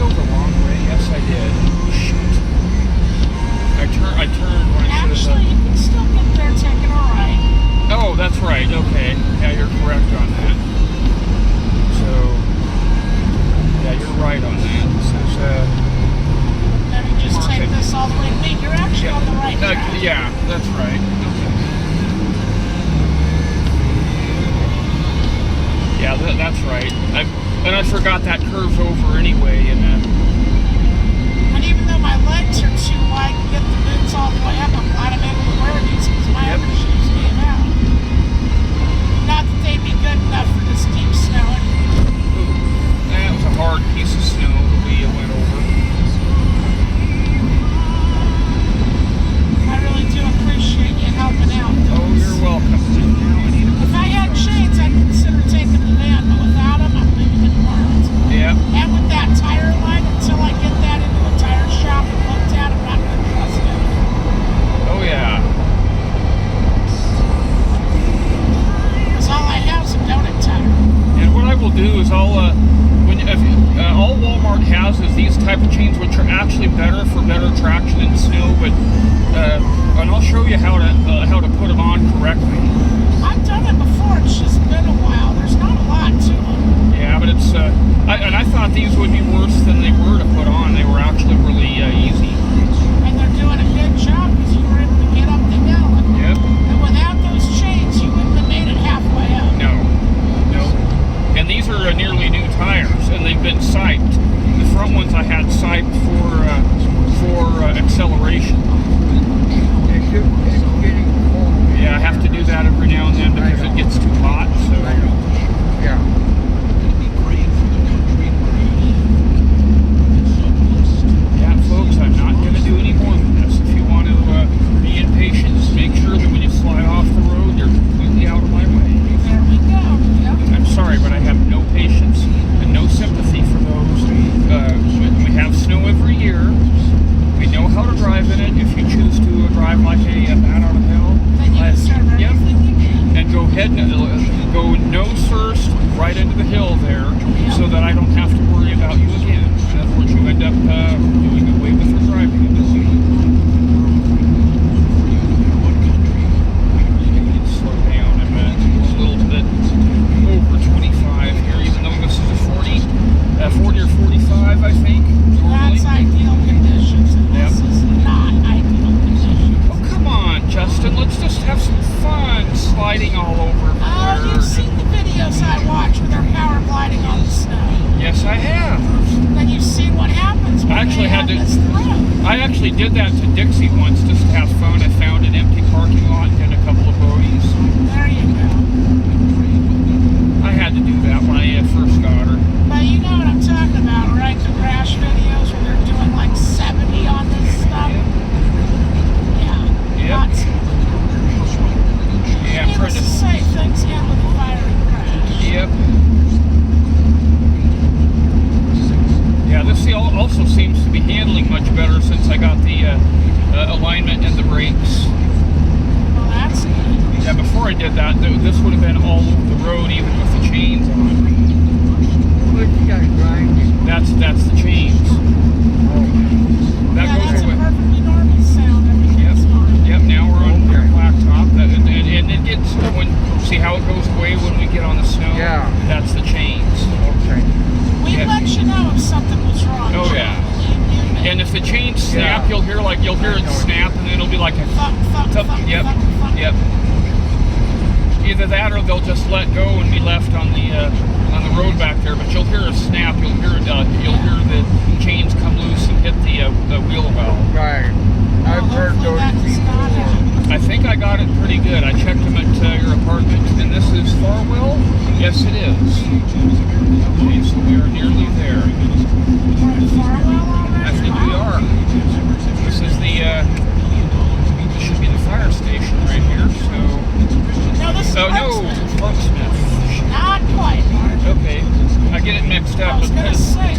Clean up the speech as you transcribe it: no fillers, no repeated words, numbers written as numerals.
go the wrong way? Yes, I did. Shoot. I turned when I should have. Actually, you can still get there taking a right. Oh, that's right. Okay. Yeah, you're correct on that. So, yeah, you're right on that. This is, Then you just take this all the way to me. You're actually on the right track. yeah, that's right. Okay. Yeah, that's right. And I forgot that curves over anyway, and And even though my legs are too wide to get the boots all the way up, I'm glad I'm able to wear these because my other shoes came out. Not that they'd be good enough for this deep snowing. that was a hard piece of snow that we went over. I really do appreciate you helping out. Oh, you're welcome. If I had chains, I'd consider taking it in, but without them, I'm leaving it world. Yeah. And with that tire line, until I get that into a tire shop and looked at, I'm not going to trust it. Oh, yeah. Because all I have is a donut tire. And what I will do is all Walmart has is these type of chains, which are actually better for better traction in snow. But and I'll show you how to put them on correctly. I've done it before. It's just been a while. There's not a lot to them. Yeah, but it's I thought these would be worse than they were to put on. They were actually really easy. And they're doing a good job because you were able to get up the hill. Yep. And without those chains, you wouldn't have made it halfway up. No. And these are nearly new tires, and they've been siped. The front ones I had siped for acceleration. It's getting cold. Yeah, I have to do that every now and then because it gets too hot. So. I know. Yeah. Yeah, folks, I'm not going to do any more than this. If you want to be impatient, just make sure that when you slide off the road, you're completely out of my way. There we go. Yep. I'm sorry, but I have no patience and no sympathy for those. We have snow every year. We know how to drive in it. If you choose to drive like a bat out of hell, Then you can serve everything you need. and go nose first right into the hill there, so that I don't have to worry about you again. In other words, you end up doing away with your driving ability. Slow down. I'm a little bit over 25 here, even though this is a 40 or 45, I think. Normally. That's ideal conditions, and this is not ideal conditions. Oh, come on, Justin. Let's just have some fun sliding all over Oh, everywhere. you've seen the videos I watch with their power gliding on the snow. Yes, I have. Then you've seen what happens when I actually they had have to. this through. I actually did that to Dixie once just to have fun. I found an empty parking lot and did a couple of bogeys. There you go. I had to do that when I first got her. But you know what I'm talking about, right? The crash videos where they're doing like 70 on this stuff. Yeah. Yep. Lots. Yeah, I'm trying Needless to to. say, things end with a fiery crash. Yep. Yeah, this also seems to be handling much better since I got the alignment and the brakes. Well, that's good. Yeah, before I did that, this would have been all over the road, even with the chains on. What you got grinding? That's the chains. That Yeah, goes that's a away. perfectly normal sound. Everything's fine. Yep. Now we're on blacktop, and it gets see how it goes away when we get on the snow. Yeah. That's the chains. Okay. We'd Yeah. let you know if something was wrong. Oh, yeah. Believe me. And if the chains snap, Yeah. you'll hear it snap, and then it'll be like a Thump, thump, thump. thump, Yep. thump, thump. Yep. Either that, or they'll just let go and be left on the road back there. But you'll hear a snap. You'll hear the chains come loose and hit the wheel well. Right. I've heard Hopefully those that does not before. happen. I think I got it pretty good. I checked them at your apartment, and this is Farwell? Yes, it is. Okay, so we are nearly there. We're at Farwell already? I think we are. This is this should be the fire station right here, so... No, this is Oh, no, Portsmouth. Portsmouth. Not quite, Mark. Okay, I get it mixed up. I was going to say,